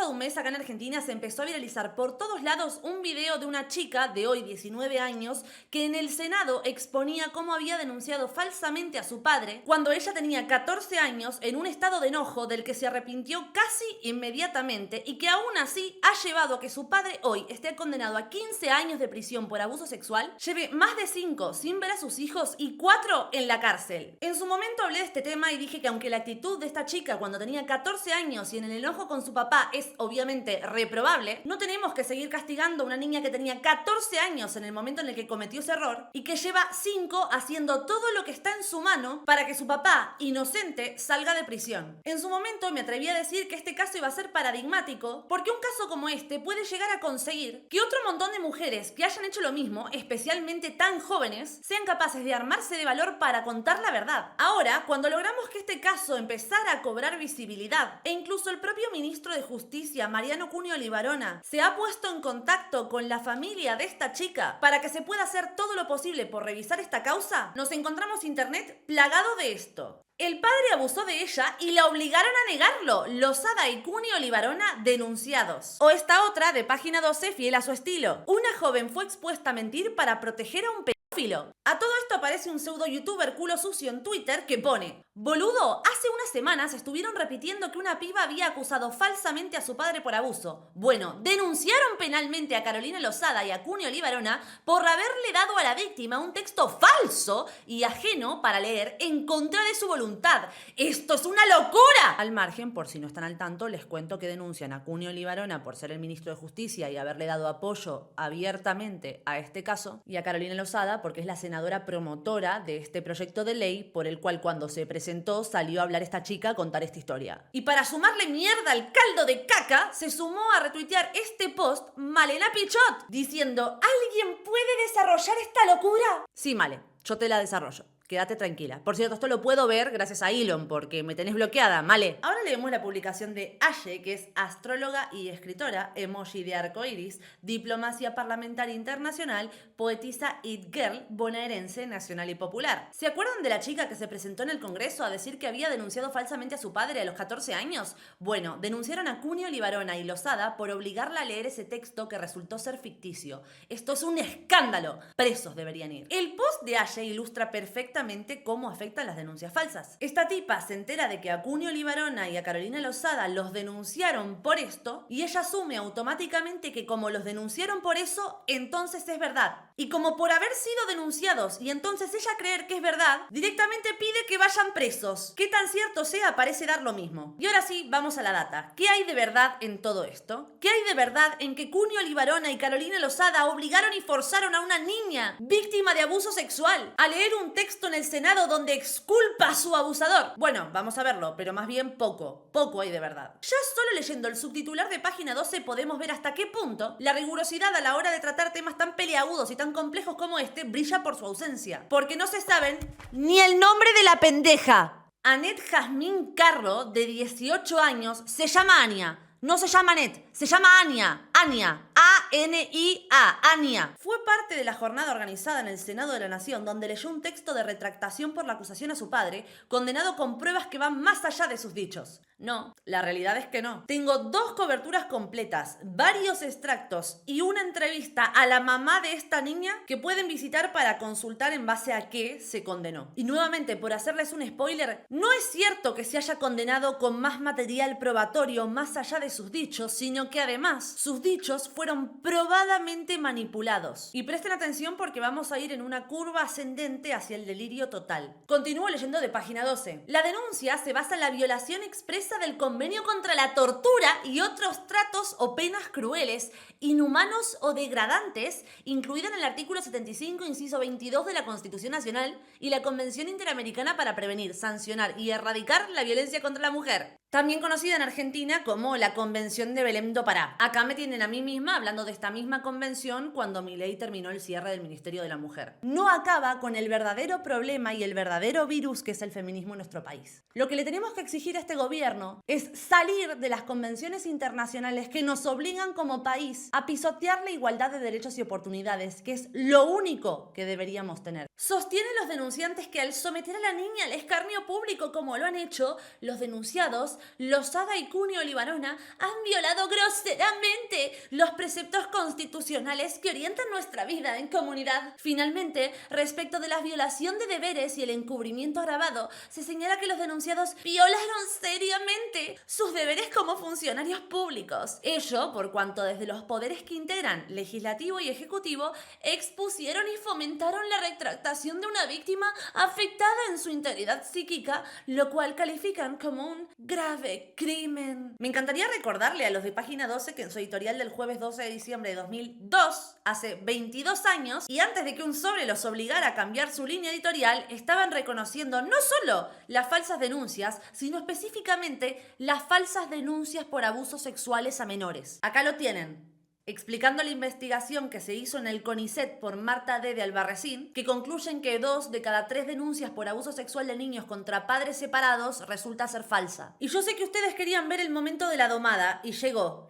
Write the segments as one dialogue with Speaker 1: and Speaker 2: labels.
Speaker 1: de un mes acá en Argentina se empezó a viralizar por todos lados un video de una chica de hoy 19 años que en el Senado exponía cómo había denunciado falsamente a su padre cuando ella tenía 14 años en un estado de enojo del que se arrepintió casi inmediatamente y que aún así ha llevado a que su padre hoy esté condenado a 15 años de prisión por abuso sexual, lleve más de 5 sin ver a sus hijos y 4 en la cárcel. En su momento hablé de este tema y dije que aunque la actitud de esta chica cuando tenía 14 años y en el enojo con su papá es obviamente reprobable, no tenemos que seguir castigando a una niña que tenía 14 años en el momento en el que cometió ese error y que lleva 5 haciendo todo lo que está en su mano para que su papá, inocente, salga de prisión. En su momento me atreví a decir que este caso iba a ser paradigmático porque un caso como este puede llegar a conseguir que otro montón de mujeres que hayan hecho lo mismo, especialmente tan jóvenes, sean capaces de armarse de valor para contar la verdad. Ahora, cuando logramos que este caso empezara a cobrar visibilidad e incluso el propio ministro de Justicia, Mariano Cunio Libarona, se ha puesto en contacto con la familia de esta chica para que se pueda hacer todo lo posible por revisar esta causa, nos encontramos internet plagado de esto. El padre abusó de ella y la obligaron a negarlo. Lozada y Cunio Libarona denunciados. O esta otra de Página 12, fiel a su estilo. Una joven fue expuesta a mentir para proteger a un pedófilo. A todo esto aparece un pseudo youtuber culo sucio en Twitter que pone: boludo, hace unas semanas estuvieron repitiendo que una piba había acusado falsamente a su padre por abuso. Bueno, denunciaron penalmente a Carolina Lozada y a Cunio Libarona por haberle dado a la víctima un texto falso y ajeno para leer en contra de su voluntad. ¡Esto es una locura! Al margen, por si no están al tanto, les cuento que denuncian a Cunio Libarona por ser el ministro de Justicia y haberle dado apoyo abiertamente a este caso, y a Carolina Lozada porque es la senadora promotora de este proyecto de ley por el cual cuando se presentó salió a hablar esta chica a contar esta historia. Y para sumarle mierda al caldo de caca, se sumó a retuitear este post Malena Pichot, diciendo: ¿alguien puede desarrollar esta locura? Sí, Male, yo te la desarrollo. Quédate tranquila. Por cierto, esto lo puedo ver gracias a Elon, porque me tenés bloqueada, Male. Ahora leemos la publicación de Aye, que es astróloga y escritora, emoji de arcoiris, diplomacia parlamentaria internacional, poetisa it girl, bonaerense, nacional y popular. ¿Se acuerdan de la chica que se presentó en el Congreso a decir que había denunciado falsamente a su padre a los 14 años? Bueno, denunciaron a Cunio Libarona y Lozada por obligarla a leer ese texto que resultó ser ficticio. Esto es un escándalo. Presos deberían ir. El post de Aye ilustra perfectamente cómo afectan las denuncias falsas. Esta tipa se entera de que a Cunio Libarona y a Carolina Lozada los denunciaron por esto y ella asume automáticamente que como los denunciaron por eso, entonces es verdad. Y como por haber sido denunciados y entonces ella creer que es verdad, directamente pide que vayan presos. Qué tan cierto sea parece dar lo mismo. Y ahora sí, vamos a la data. ¿Qué hay de verdad en todo esto? ¿Qué hay de verdad en que Cunio Libarona y Carolina Lozada obligaron y forzaron a una niña víctima de abuso sexual a leer un texto en el Senado donde exculpa a su abusador? Bueno, vamos a verlo, pero más bien poco hay de verdad. Ya solo leyendo el subtitular de Página 12 podemos ver hasta qué punto la rigurosidad a la hora de tratar temas tan peleagudos y tan complejos como este brilla por su ausencia. Porque no se saben ni el nombre de la pendeja. Anet Jazmín Carro, de 18 años, se llama Ania. No se llama Anet, se llama Ania. Ania. A-N-I-A. Ania. Fue parte de la jornada organizada en el Senado de la Nación, donde leyó un texto de retractación por la acusación a su padre, condenado con pruebas que van más allá de sus dichos. No, la realidad es que no. Tengo 2 coberturas completas, varios extractos y una entrevista a la mamá de esta niña que pueden visitar para consultar en base a qué se condenó. Y nuevamente, por hacerles un spoiler, no es cierto que se haya condenado con más material probatorio más allá de sus dichos, sino que además sus dichos fueron probadamente manipulados. Y presten atención porque vamos a ir en una curva ascendente hacia el delirio total. Continúo leyendo de Página 12. La denuncia se basa en la violación expresa del Convenio contra la Tortura y otros tratos o penas crueles, inhumanos o degradantes, incluida en el artículo 75, inciso 22 de la Constitución Nacional y la Convención Interamericana para prevenir, sancionar y erradicar la violencia contra la mujer. También conocida en Argentina como la Convención de Belém do Pará. Acá me tienen a mí misma hablando de esta misma convención cuando Milei terminó el cierre del Ministerio de la Mujer. No acaba con el verdadero problema y el verdadero virus que es el feminismo en nuestro país. Lo que le tenemos que exigir a este gobierno es salir de las convenciones internacionales que nos obligan como país a pisotear la igualdad de derechos y oportunidades, que es lo único que deberíamos tener. Sostienen los denunciantes que al someter a la niña al escarnio público como lo han hecho, los denunciados, Lozada y Cunio Libarona, han violado groseramente los preceptos constitucionales que orientan nuestra vida en comunidad. Finalmente, respecto de la violación de deberes y el encubrimiento agravado, se señala que los denunciados violaron seriamente sus deberes como funcionarios públicos. Ello por cuanto desde los poderes que integran legislativo y ejecutivo expusieron y fomentaron la retractación de una víctima afectada en su integridad psíquica, lo cual califican como un grave crimen. Me encantaría recordarle a los de Página 12 que en su editorial del jueves 12 de diciembre de 2002, hace 22 años, y antes de que un sobre los obligara a cambiar su línea editorial, estaban reconociendo no solo las falsas denuncias, sino específicamente las falsas denuncias por abusos sexuales a menores. Acá lo tienen, explicando la investigación que se hizo en el CONICET por Marta D. de Albarracín, que concluyen que 2 de cada 3 denuncias por abuso sexual de niños contra padres separados resulta ser falsa. Y yo sé que ustedes querían ver el momento de la domada, y llegó.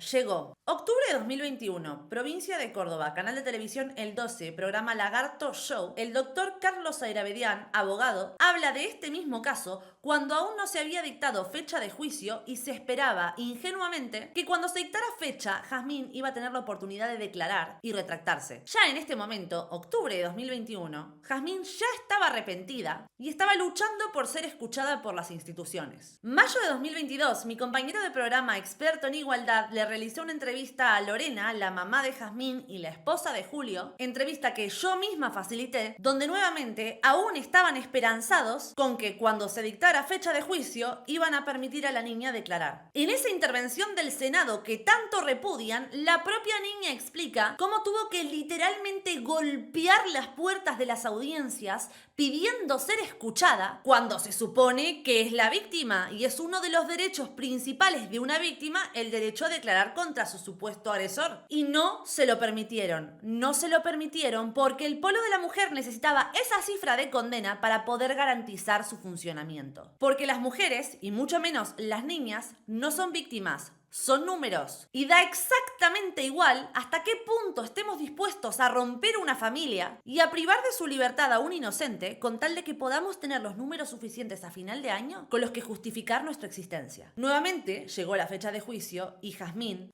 Speaker 1: Octubre de 2021, provincia de Córdoba, canal de televisión El 12, programa Lagarto Show. El doctor Carlos Airavedian, abogado, habla de este mismo caso cuando aún no se había dictado fecha de juicio y se esperaba ingenuamente que cuando se dictara fecha, Jazmín iba a tener la oportunidad de declarar y retractarse. Ya en este momento, octubre de 2021, Jazmín ya estaba arrepentida y estaba luchando por ser escuchada por las instituciones. Mayo de 2022, mi compañero de programa experto en igualdad le realizó una entrevista a Lorena, la mamá de Jazmín y la esposa de Julio, entrevista que yo misma facilité, donde nuevamente aún estaban esperanzados con que cuando se dictara fecha de juicio iban a permitir a la niña declarar. En esa intervención del Senado que tanto repudian, la propia niña explica cómo tuvo que literalmente golpear las puertas de las audiencias pidiendo ser escuchada cuando se supone que es la víctima y es uno de los derechos principales de una víctima el derecho a declarar contra su supuesto agresor. Y no se lo permitieron. No se lo permitieron porque el polo de la mujer necesitaba esa cifra de condena para poder garantizar su funcionamiento. Porque las mujeres, y mucho menos las niñas, no son víctimas. Son números. Y da exactamente igual hasta qué punto estemos dispuestos a romper una familia y a privar de su libertad a un inocente con tal de que podamos tener los números suficientes a final de año con los que justificar nuestra existencia. Nuevamente llegó la fecha de juicio y Jazmín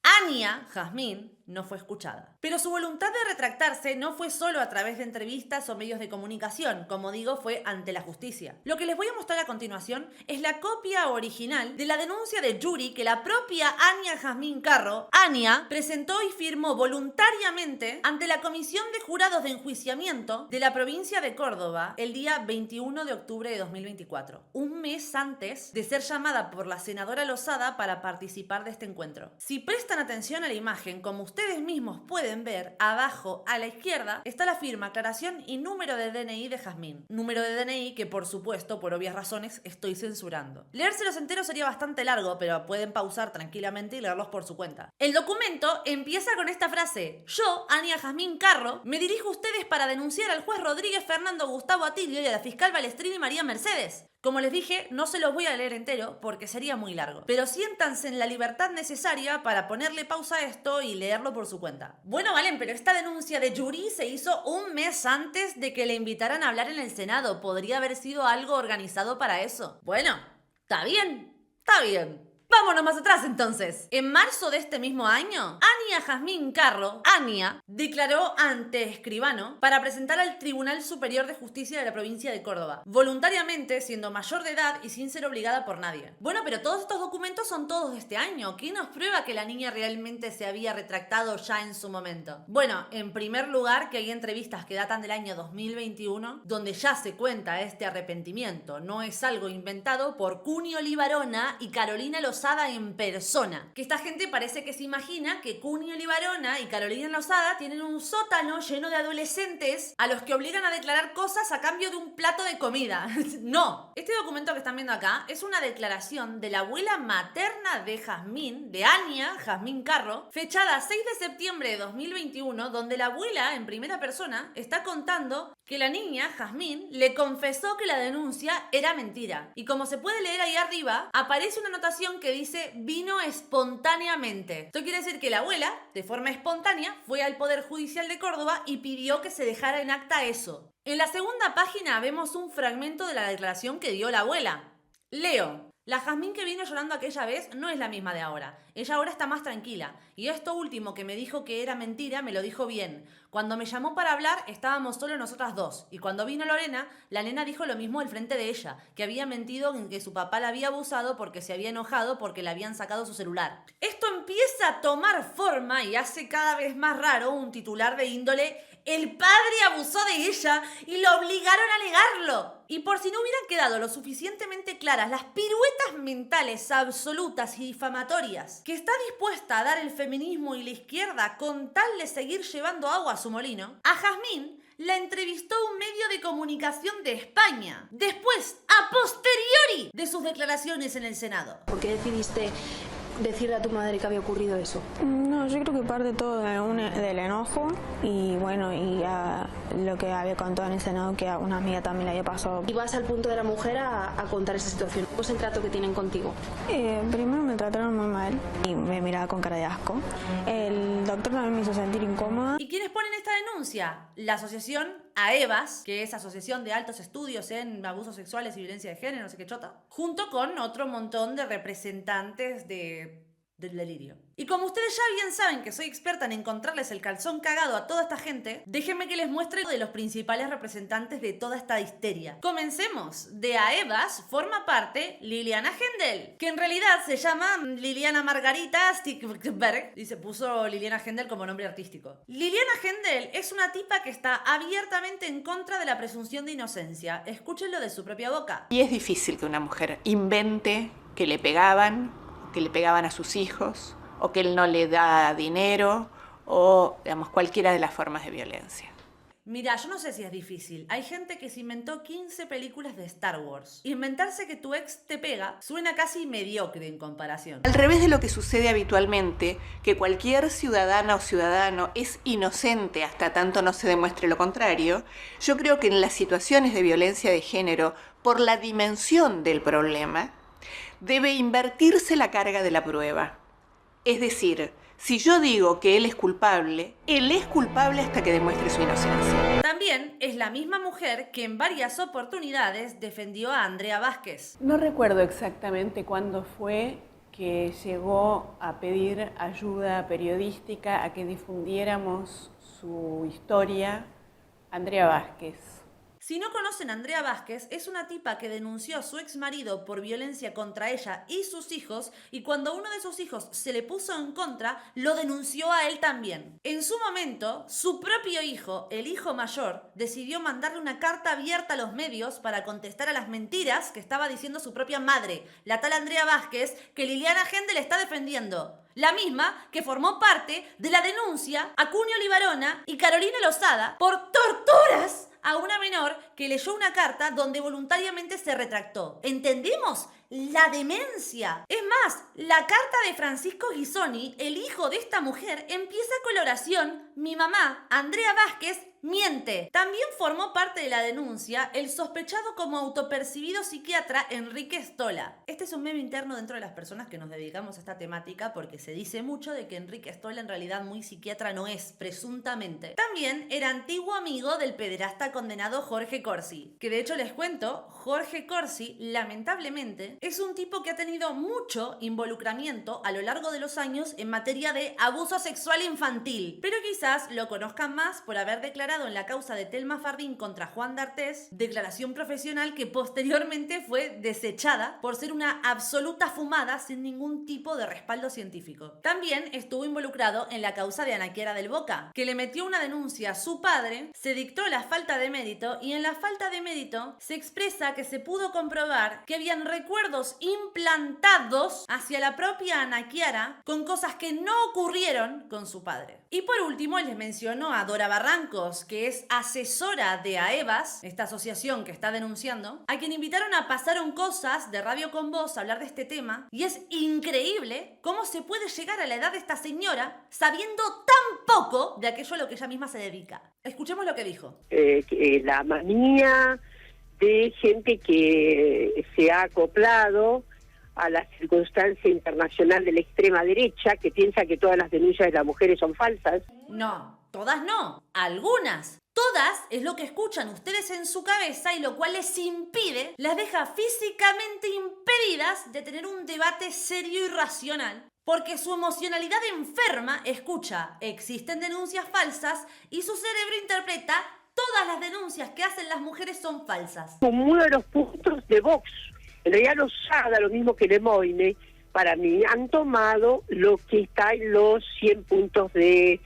Speaker 1: no fue escuchada. Pero su voluntad de retractarse no fue solo a través de entrevistas o medios de comunicación, como digo, fue ante la justicia. Lo que les voy a mostrar a continuación es la copia original de la denuncia de Yuri que la propia Ania Jazmín Carro, Ania, presentó y firmó voluntariamente ante la Comisión de Jurados de Enjuiciamiento de la provincia de Córdoba el día 21 de octubre de 2024, un mes antes de ser llamada por la senadora Lozada para participar de este encuentro. Si prestan atención a la imagen, como ustedes mismos pueden ver, abajo a la izquierda está la firma, aclaración y número de DNI de Jazmín. Número de DNI que, por supuesto, por obvias razones, estoy censurando. Leérselos enteros sería bastante largo, pero pueden pausar tranquilamente y leerlos por su cuenta. El documento empieza con esta frase: yo, Ania Jazmín Carro, me dirijo a ustedes para denunciar al juez Rodríguez Fernando Gustavo Atilio y a la fiscal Balestrini María Mercedes. Como les dije, no se los voy a leer entero porque sería muy largo, pero siéntanse en la libertad necesaria para ponerle pausa a esto y leerlo por su cuenta. Bueno, Valen, pero esta denuncia de Yuri se hizo un mes antes de que le invitaran a hablar en el Senado. Podría haber sido algo organizado para eso. Bueno, está bien. Vámonos más atrás entonces. En marzo de este mismo año, Ania Jazmín Carro, Ania, declaró ante escribano para presentar al Tribunal Superior de Justicia de la provincia de Córdoba, voluntariamente, siendo mayor de edad y sin ser obligada por nadie. Bueno, pero todos estos documentos son todos de este año. ¿Quién nos prueba que la niña realmente se había retractado ya en su momento? Bueno, en primer lugar, que hay entrevistas que datan del año 2021, donde ya se cuenta este arrepentimiento. No es algo inventado por Cunio Libarona y Carolina Lozada en persona. Que esta gente parece que se imagina que Cunio Libarona y Carolina Lozada tienen un sótano lleno de adolescentes a los que obligan a declarar cosas a cambio de un plato de comida. No. Este documento que están viendo acá es una declaración de la abuela materna de Jazmín, de Ania Jazmín Carro, fechada 6 de septiembre de 2021, donde la abuela, en primera persona, está contando que la niña, Jazmín, le confesó que la denuncia era mentira. Y como se puede leer ahí arriba, aparece una anotación que que dice vino espontáneamente. Esto quiere decir que la abuela, de forma espontánea, fue al Poder Judicial de Córdoba y pidió que se dejara en acta eso. En la segunda página vemos un fragmento de la declaración que dio la abuela. Leo. La Jazmín que vino llorando aquella vez no es la misma de ahora. Ella ahora está más tranquila. Y esto último que me dijo que era mentira, me lo dijo bien. Cuando me llamó para hablar, estábamos solo nosotras dos. Y cuando vino Lorena, la nena dijo lo mismo al frente de ella. Que había mentido en que su papá la había abusado porque se había enojado porque le habían sacado su celular. Esto empieza a tomar forma y hace cada vez más raro un titular de índole: el padre abusó de ella y lo obligaron a negarlo. Y por si no hubieran quedado lo suficientemente claras las piruetas mentales absolutas y difamatorias que está dispuesta a dar el feminismo y la izquierda con tal de seguir llevando agua a su molino, a Jazmín la entrevistó un medio de comunicación de España, después, a posteriori de sus declaraciones en el Senado.
Speaker 2: ¿Por qué decidiste decirle a tu madre que había ocurrido eso?
Speaker 3: No, yo creo que parte todo del enojo y bueno, y a lo que había contado en el Senado, que a una amiga también le había pasado.
Speaker 2: Y vas al punto de la mujer a contar esa situación. ¿Cómo es el trato que tienen contigo?
Speaker 3: Primero me trataron muy mal y me miraba con cara de asco. El doctor también me hizo sentir incómoda.
Speaker 1: ¿Y quiénes ponen esta denuncia? La asociación AEVAS, que es Asociación de Altos Estudios en Abusos Sexuales y Violencia de Género, no sé qué chota, junto con otro montón de representantes del delirio. Y como ustedes ya bien saben que soy experta en encontrarles el calzón cagado a toda esta gente, déjenme que les muestre de los principales representantes de toda esta histeria. Comencemos. De AEVAS forma parte Liliana Hendel, que en realidad se llama Liliana Margarita Stigberg y se puso Liliana Hendel como nombre artístico. Liliana Hendel es una tipa que está abiertamente en contra de la presunción de inocencia. Escúchenlo de su propia boca.
Speaker 4: Y es difícil que una mujer invente que le pegaban a sus hijos, o que él no le da dinero, o digamos cualquiera de las formas de violencia.
Speaker 1: Mira, yo no sé si es difícil. Hay gente que se inventó 15 películas de Star Wars. Inventarse que tu ex te pega suena casi mediocre en comparación.
Speaker 4: Al revés de lo que sucede habitualmente, que cualquier ciudadana o ciudadano es inocente hasta tanto no se demuestre lo contrario, yo creo que en las situaciones de violencia de género, por la dimensión del problema, debe invertirse la carga de la prueba. Es decir, si yo digo que él es culpable hasta que demuestre su inocencia.
Speaker 1: También es la misma mujer que en varias oportunidades defendió a Andrea Vázquez.
Speaker 5: No recuerdo exactamente cuándo fue que llegó a pedir ayuda periodística a que difundiéramos su historia, Andrea Vázquez.
Speaker 1: Si no conocen a Andrea Vázquez, es una tipa que denunció a su ex marido por violencia contra ella y sus hijos, y cuando uno de sus hijos se le puso en contra, lo denunció a él también. En su momento, su propio hijo, el hijo mayor, decidió mandarle una carta abierta a los medios para contestar a las mentiras que estaba diciendo su propia madre, la tal Andrea Vázquez, que Liliana Hendel está defendiendo. La misma que formó parte de la denuncia a Cunio Libarona y Carolina Lozada por torturas a una menor que leyó una carta donde voluntariamente se retractó. ¿Entendemos? La demencia. Es más, la carta de Francisco Ghisoni, el hijo de esta mujer, empieza con la oración: mi mamá, Andrea Vázquez, miente. También formó parte de la denuncia el sospechado como autopercibido psiquiatra Enrique Stola. Este es un meme interno dentro de las personas que nos dedicamos a esta temática, porque se dice mucho de que Enrique Stola en realidad muy psiquiatra no es, presuntamente. También era antiguo amigo del pederasta condenado Jorge Corsi, que de hecho les cuento, Jorge Corsi, lamentablemente, es un tipo que ha tenido mucho involucramiento a lo largo de los años en materia de abuso sexual infantil, pero quizás lo conozcan más por haber declarado en la causa de Telma Fardín contra Juan D'Artés, declaración profesional que posteriormente fue desechada por ser una absoluta fumada sin ningún tipo de respaldo científico. También estuvo involucrado en la causa de Ana Chiara del Boca, que le metió una denuncia a su padre, se dictó la falta de mérito y en la falta de mérito se expresa que se pudo comprobar que habían recuerdos implantados hacia la propia Ana Chiara con cosas que no ocurrieron con su padre. Y por último les menciono a Dora Barrancos, que es asesora de AEVAS, esta asociación que está denunciando, a quien invitaron a Pasaron Cosas de Radio Con Voz a hablar de este tema, y es increíble cómo se puede llegar a la edad de esta señora sabiendo tan poco de aquello a lo que ella misma se dedica. Escuchemos lo que dijo.
Speaker 6: La manía de gente que se ha acoplado a la circunstancia internacional de la extrema derecha, que piensa que todas las denuncias de las mujeres son falsas.
Speaker 1: No, todas no, algunas. Todas es lo que escuchan ustedes en su cabeza y lo cual les impide, las deja físicamente impedidas de tener un debate serio y racional. Porque su emocionalidad enferma escucha, existen denuncias falsas y su cerebro interpreta todas las denuncias que hacen las mujeres son falsas.
Speaker 6: Como uno de los puntos de Vox, en realidad los SADA, lo mismo que Lemoyne, para mí han tomado lo que está en los 100 puntos del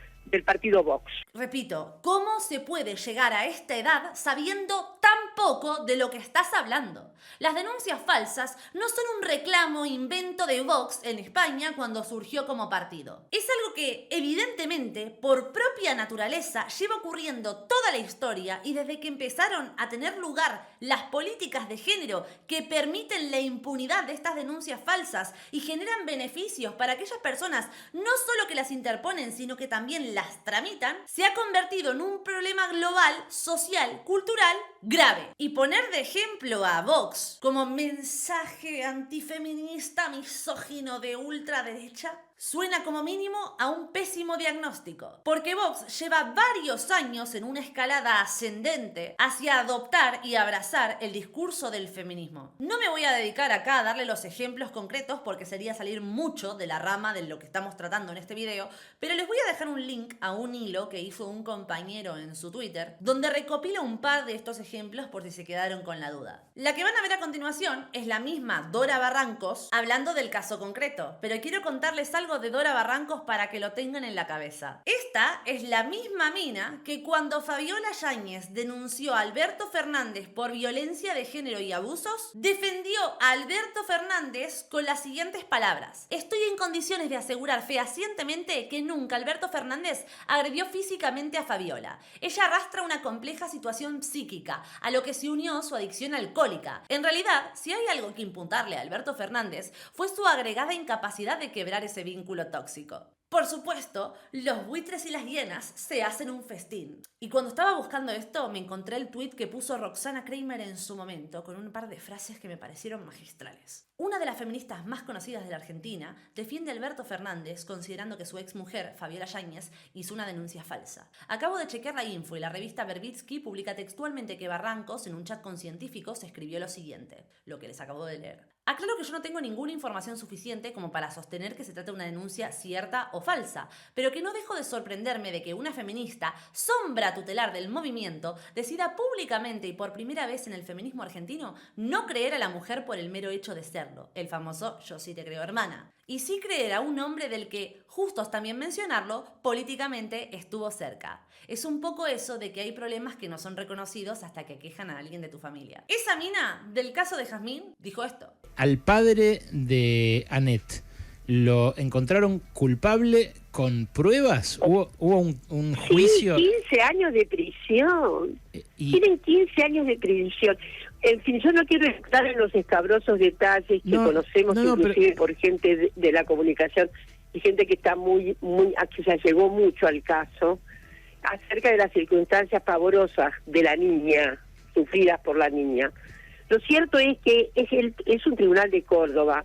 Speaker 6: partido Vox.
Speaker 1: Repito, ¿cómo se puede llegar a esta edad sabiendo tan poco de lo que estás hablando? Las denuncias falsas no son un reclamo invento de Vox en España cuando surgió como partido. Es algo que, evidentemente, por propia naturaleza, lleva ocurriendo toda la historia y desde que empezaron a tener lugar las políticas de género que permiten la impunidad de estas denuncias falsas y generan beneficios para aquellas personas no solo que las interponen, sino que también las tramitan, se ha convertido en un problema global, social, cultural, grave. Y poner de ejemplo a Vox como mensaje antifeminista, misógino de ultraderecha suena como mínimo a un pésimo diagnóstico, porque Vox lleva varios años en una escalada ascendente hacia adoptar y abrazar el discurso del feminismo. No me voy a dedicar acá a darle los ejemplos concretos porque sería salir mucho de la rama de lo que estamos tratando en este video, pero les voy a dejar un link a un hilo que hizo un compañero en su Twitter, donde recopila un par de estos ejemplos por si se quedaron con la duda. La que van a ver a continuación es la misma Dora Barrancos hablando del caso concreto, pero quiero contarles algo de Dora Barrancos para que lo tengan en la cabeza. Esta es la misma mina que cuando Fabiola Yáñez denunció a Alberto Fernández por violencia de género y abusos, defendió a Alberto Fernández con las siguientes palabras: estoy en condiciones de asegurar fehacientemente que nunca Alberto Fernández agredió físicamente a Fabiola. Ella arrastra una compleja situación psíquica, a lo que se unió su adicción alcohólica. En realidad, si hay algo que imputarle a Alberto Fernández, fue su agregada incapacidad de quebrar ese vínculo tóxico. Por supuesto, los buitres y las hienas se hacen un festín. Y cuando estaba buscando esto, me encontré el tuit que puso Roxana Kramer en su momento, con un par de frases que me parecieron magistrales. Una de las feministas más conocidas de la Argentina defiende a Alberto Fernández considerando que su exmujer, Fabiola Yáñez, hizo una denuncia falsa. Acabo de chequear la info y la revista Verbitsky publica textualmente que Barrancos, en un chat con científicos, escribió lo siguiente, lo que les acabo de leer. Aclaro que yo no tengo ninguna información suficiente como para sostener que se trata de una denuncia cierta o falsa, pero que no dejo de sorprenderme de que una feminista, sombra tutelar del movimiento, decida públicamente y por primera vez en el feminismo argentino no creer a la mujer por el mero hecho de serlo, el famoso yo sí te creo hermana, y sí creer a un hombre del que, justos también mencionarlo, políticamente estuvo cerca. Es un poco eso de que hay problemas que no son reconocidos hasta que quejan a alguien de tu familia. Esa mina del caso de Jazmín dijo esto.
Speaker 7: Al padre de Annette lo encontraron culpable con pruebas. Hubo un juicio.
Speaker 6: Sí, 15 años de prisión. Tienen 15 años de prisión. En fin, yo no quiero entrar en los escabrosos detalles que conocemos inclusive por gente de la comunicación y gente que está muy, que se allegó mucho al caso, acerca de las circunstancias pavorosas de la niña, sufridas por la niña. Lo cierto es que es un tribunal de Córdoba.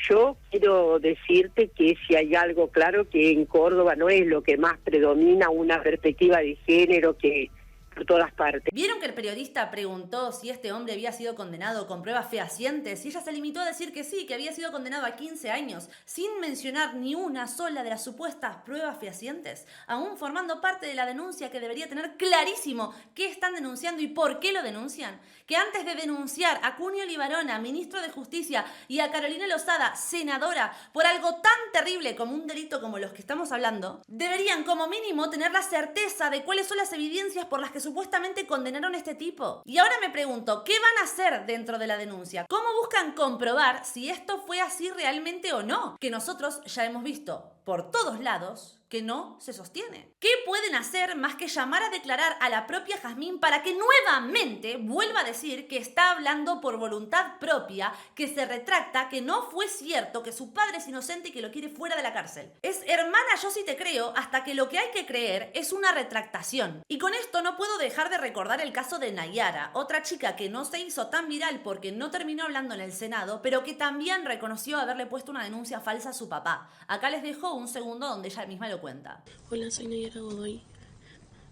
Speaker 6: Yo quiero decirte que si hay algo claro, que en Córdoba no es lo que más predomina una perspectiva de género que por todas partes.
Speaker 1: ¿Vieron que el periodista preguntó si este hombre había sido condenado con pruebas fehacientes? Y ella se limitó a decir que sí, que había sido condenado a 15 años, sin mencionar ni una sola de las supuestas pruebas fehacientes, aún formando parte de la denuncia que debería tener clarísimo qué están denunciando y por qué lo denuncian. Que antes de denunciar a Cunio Libarona, ministro de Justicia, y a Carolina Lozada, senadora, por algo tan terrible como un delito como los que estamos hablando, deberían como mínimo tener la certeza de cuáles son las evidencias por las que supuestamente condenaron a este tipo. Y ahora me pregunto, ¿qué van a hacer dentro de la denuncia? ¿Cómo buscan comprobar si esto fue así realmente o no? Que nosotros ya hemos visto por todos lados que no se sostiene. ¿Qué pueden hacer más que llamar a declarar a la propia Jazmín para que nuevamente vuelva a decir que está hablando por voluntad propia, que se retracta, que no fue cierto, que su padre es inocente y que lo quiere fuera de la cárcel? Es hermana, yo sí te creo, hasta que lo que hay que creer es una retractación. Y con esto no puedo dejar de recordar el caso de Nayara, otra chica que no se hizo tan viral porque no terminó hablando en el Senado, pero que también reconoció haberle puesto una denuncia falsa a su papá. Acá les dejo un segundo donde ella misma lo cuenta.
Speaker 8: Hola, soy Nayara Godoy.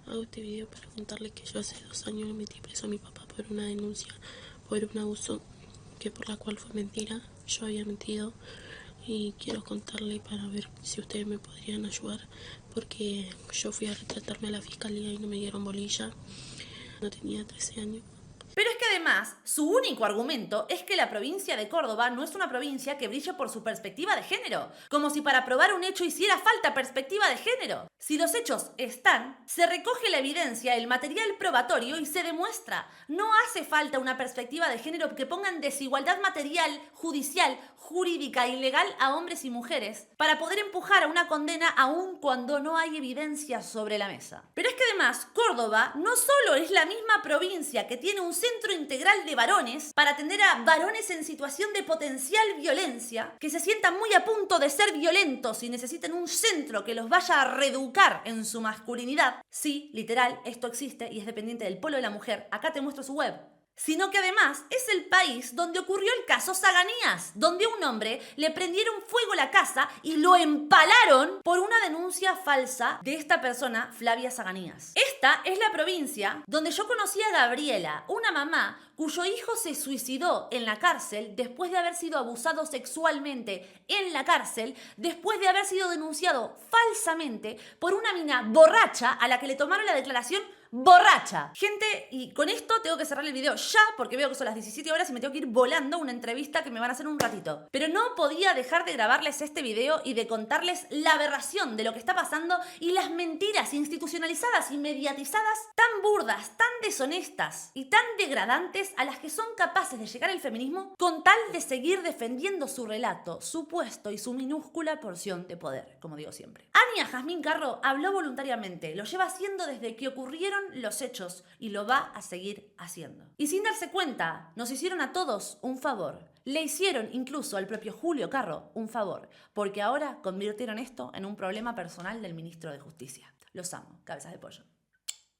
Speaker 8: Hago este video para contarles que yo hace 2 años le metí preso a mi papá por una denuncia, por un abuso, que por la cual fue mentira. Yo había mentido y quiero contarle para ver si ustedes me podrían ayudar, porque yo fui a retratarme a la fiscalía y no me dieron bolilla. No tenía 13 años.
Speaker 1: Pero es que además, su único argumento es que la provincia de Córdoba no es una provincia que brille por su perspectiva de género, como si para probar un hecho hiciera falta perspectiva de género. Si los hechos están, se recoge la evidencia, el material probatorio y se demuestra. No hace falta una perspectiva de género que ponga en desigualdad material, judicial, jurídica y legal a hombres y mujeres para poder empujar a una condena aun cuando no hay evidencia sobre la mesa. Pero es que además, Córdoba no solo es la misma provincia que tiene un centro integral de varones para atender a varones en situación de potencial violencia, que se sientan muy a punto de ser violentos y necesitan un centro que los vaya a reeducar en su masculinidad. Sí, literal, esto existe y es dependiente del polo de la mujer. Acá te muestro su web. Sino que además es el país donde ocurrió el caso Saganías, donde a un hombre le prendieron fuego a la casa y lo empalaron por una denuncia falsa de esta persona, Flavia Saganías. Esta es la provincia donde yo conocí a Gabriela, una mamá cuyo hijo se suicidó en la cárcel después de haber sido abusado sexualmente en la cárcel, después de haber sido denunciado falsamente por una mina borracha a la que le tomaron la declaración borracha. Gente, y con esto tengo que cerrar el video ya porque veo que son las 17 horas y me tengo que ir volando a una entrevista que me van a hacer un ratito. Pero no podía dejar de grabarles este video y de contarles la aberración de lo que está pasando y las mentiras institucionalizadas y mediatizadas tan burdas, tan deshonestas y tan degradantes a las que son capaces de llegar el feminismo con tal de seguir defendiendo su relato, su puesto y su minúscula porción de poder, como digo siempre. Ania Jazmín Carro habló voluntariamente, lo lleva haciendo desde que ocurrieron los hechos y lo va a seguir haciendo. Y sin darse cuenta, nos hicieron a todos un favor. Le hicieron incluso al propio Julio Carro un favor, porque ahora convirtieron esto en un problema personal del ministro de Justicia. Los amo, cabezas de pollo.